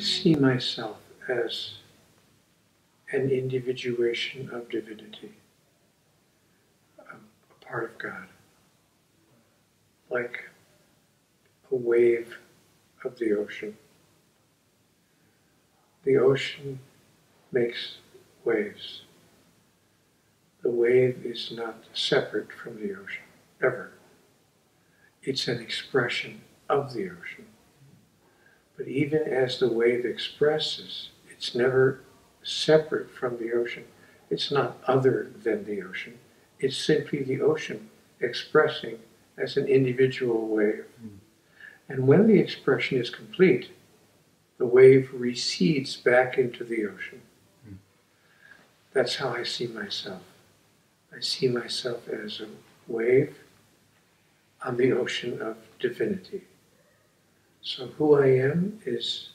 see myself as an individuation of divinity, a part of God, like a wave of the ocean. The ocean makes waves. The wave is not separate from the ocean, ever. It's an expression of the ocean. But even as the wave expresses, it's never separate from the ocean. It's not other than the ocean. It's simply the ocean expressing as an individual wave. And when the expression is complete, the wave recedes back into the ocean. That's how I see myself. I see myself as a wave on the ocean of divinity. So who I am is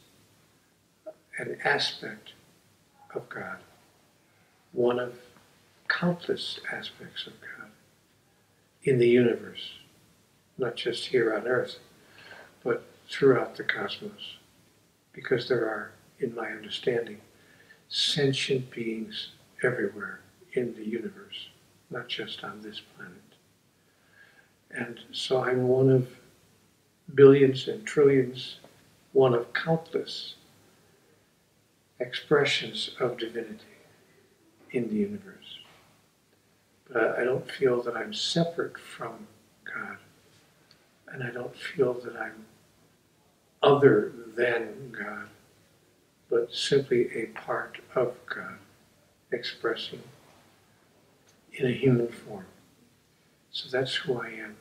an aspect of God, one of countless aspects of God in the universe, not just here on earth, but throughout the cosmos, because there are, in my understanding, sentient beings everywhere in the universe, not just on this planet. And so I'm one of billions and trillions, one of countless expressions of divinity in the universe. But I don't feel that I'm separate from God, and I don't feel that I'm other than God, but simply a part of God, expressing in a human form. So that's who I am,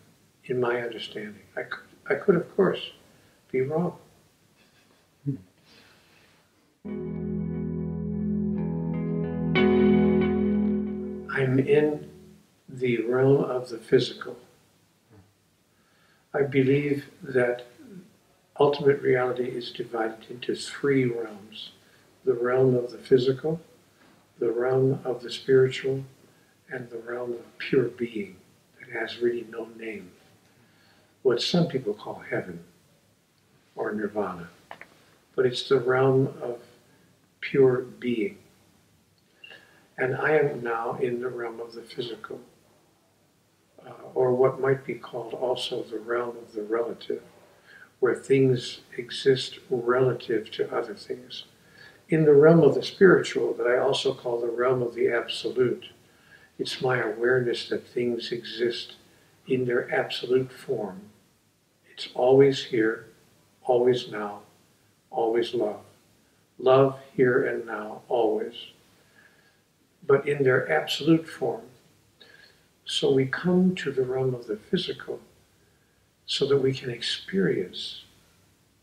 in my understanding. I could, of course, be wrong. I'm in the realm of the physical. I believe that ultimate reality is divided into three realms: the realm of the physical, the realm of the spiritual, and the realm of pure being that has really no name. What some people call heaven or nirvana, but it's the realm of pure being. And I am now in the realm of the physical, or what might be called also the realm of the relative, where things exist relative to other things. In the realm of the spiritual, that I also call the realm of the absolute, it's my awareness that things exist in their absolute form. It's always here, always now, always love. Love here and now, always. But in their absolute form. So we come to the realm of the physical so that we can experience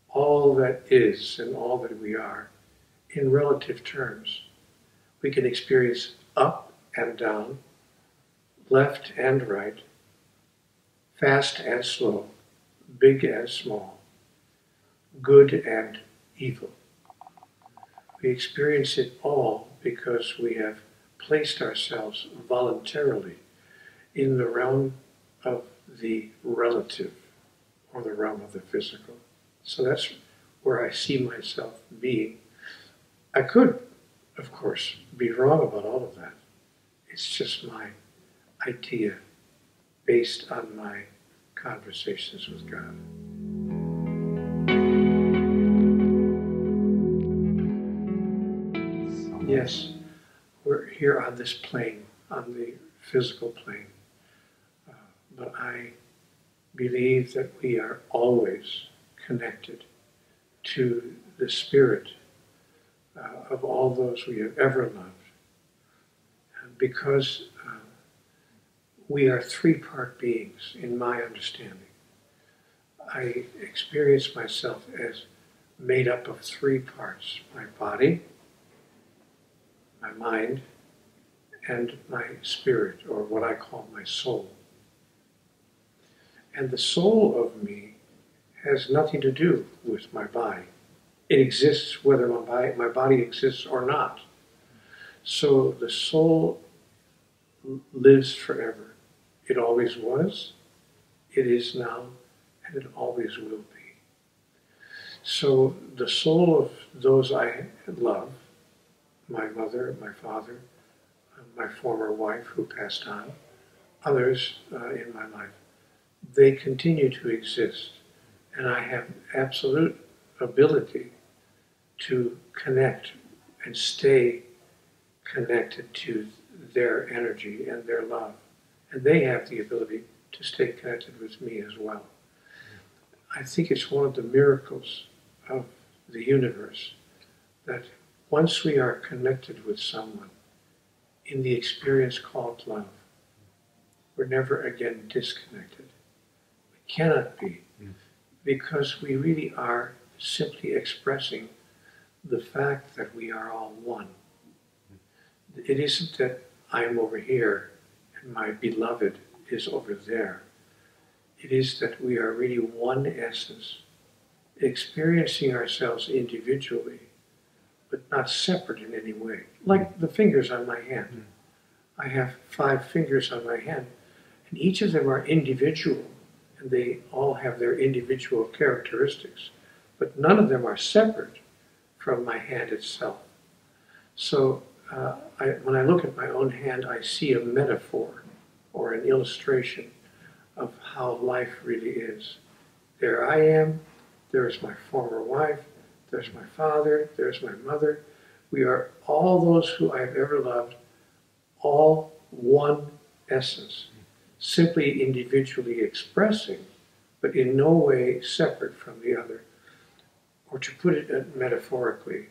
all that is and all that we are in relative terms. We can experience up and down, left and right, fast and slow, big and small, good and evil. We experience it all because we have placed ourselves voluntarily in the realm of the relative, or the realm of the physical. So that's where I see myself being. I could, of course, be wrong about all of that. It's just my idea based on my conversations with God. Yes, we're here on this plane, on the physical plane. But I believe that we are always connected to the spirit of all those we have ever loved. Because we are three-part beings, in my understanding. I experience myself as made up of three parts: my body, my mind, and my spirit, or what I call my soul. And the soul of me has nothing to do with my body. It exists whether my body exists or not. So the soul lives forever. It always was, it is now, and it always will be. So the soul of those I love, my mother, my father, my former wife who passed on, others in my life, they continue to exist. And I have absolute ability to connect and stay connected to their energy and their love. And they have the ability to stay connected with me as well. I think it's one of the miracles of the universe that once we are connected with someone in the experience called love, we're never again disconnected. We cannot be, because we really are simply expressing the fact that we are all one. It isn't that I'm over here and my beloved is over there. It is that we are really one essence, experiencing ourselves individually, but not separate in any way. Like the fingers on my hand. I have 5 fingers on my hand, and each of them are individual, and they all have their individual characteristics, but none of them are separate from my hand itself. So when I look at my own hand, I see a metaphor or an illustration of how life really is. There I am, there's my former wife, there's my father, there's my mother. We are all those who I have ever loved, all one essence, simply individually expressing, but in no way separate from the other. Or to put it metaphorically,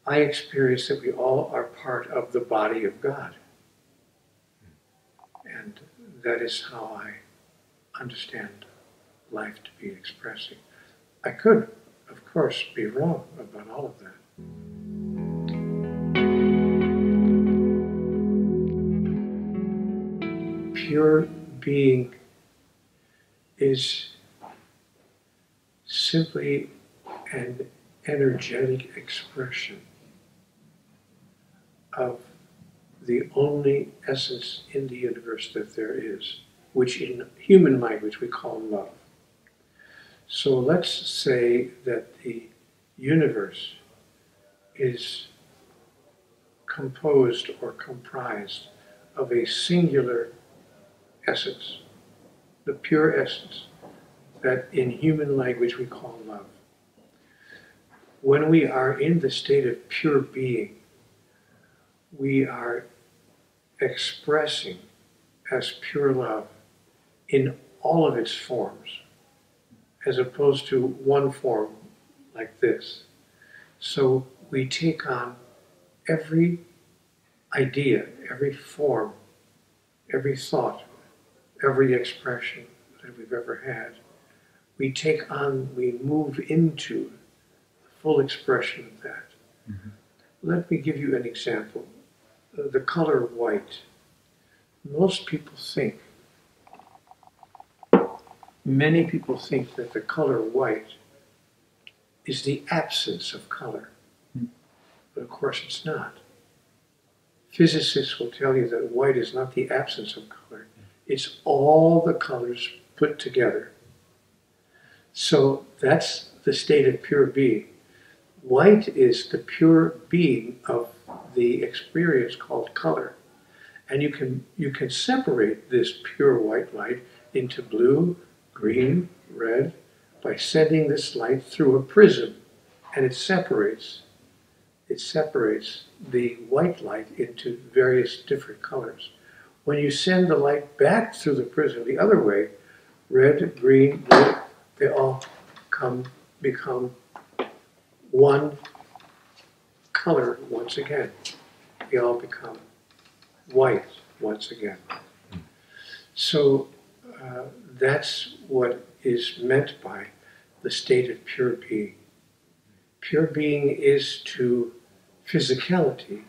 I experience that we all are part of the body of God. And that is how I understand life to be expressing. I could, of course, be wrong about all of that. Pure being is simply an energetic expression of the only essence in the universe that there is, which in human language we call love. So let's say that the universe is composed or comprised of a singular essence, the pure essence that in human language we call love. When we are in the state of pure being, we are expressing as pure love in all of its forms, as opposed to one form like this. So we take on every idea, every form, every thought, every expression that we've ever had. We take on, we move into the full expression of that. Mm-hmm. Let me give you an example. The color white. Most people think, many people think that the color white is the absence of color. But of course it's not. Physicists will tell you that white is not the absence of color. It's all the colors put together. So that's the state of pure being. White is the pure being of the experience called color. And you can separate this pure white light into blue, green, red by sending this light through a prism, and it separates the white light into various different colors. When you send the light back through the prism the other way, red, green, blue, they all become one color once again. They all become white once again. So that's what is meant by the state of pure being. Pure being is to physicality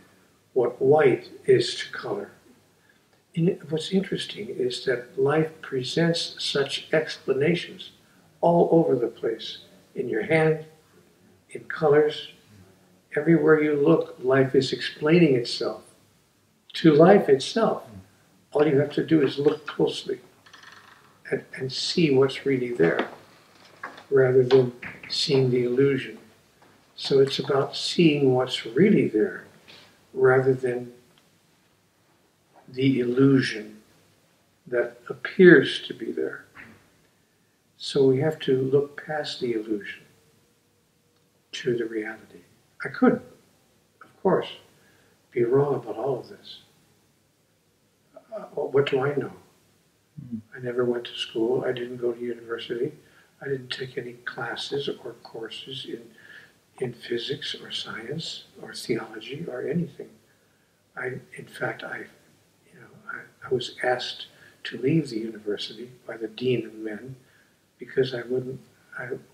what white is to color. And what's interesting is that life presents such explanations all over the place. In your hand, in colors, everywhere you look, life is explaining itself to life itself. All you have to do is look closely and see what's really there, rather than seeing the illusion. So it's about seeing what's really there rather than the illusion that appears to be there. So we have to look past the illusion to the reality. I could, of course, be wrong about all of this. What do I know? I never went to school. I didn't go to university. I didn't take any classes or courses in physics or science or theology or anything. In fact, I was asked to leave the university by the dean of men because I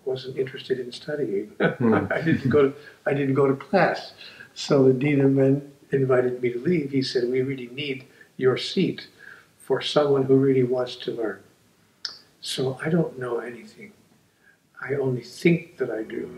wasn't interested in studying. I didn't go to class. So the dean of men invited me to leave. He said, "We really need your seat for someone who really wants to learn." So I don't know anything. I only think that I do.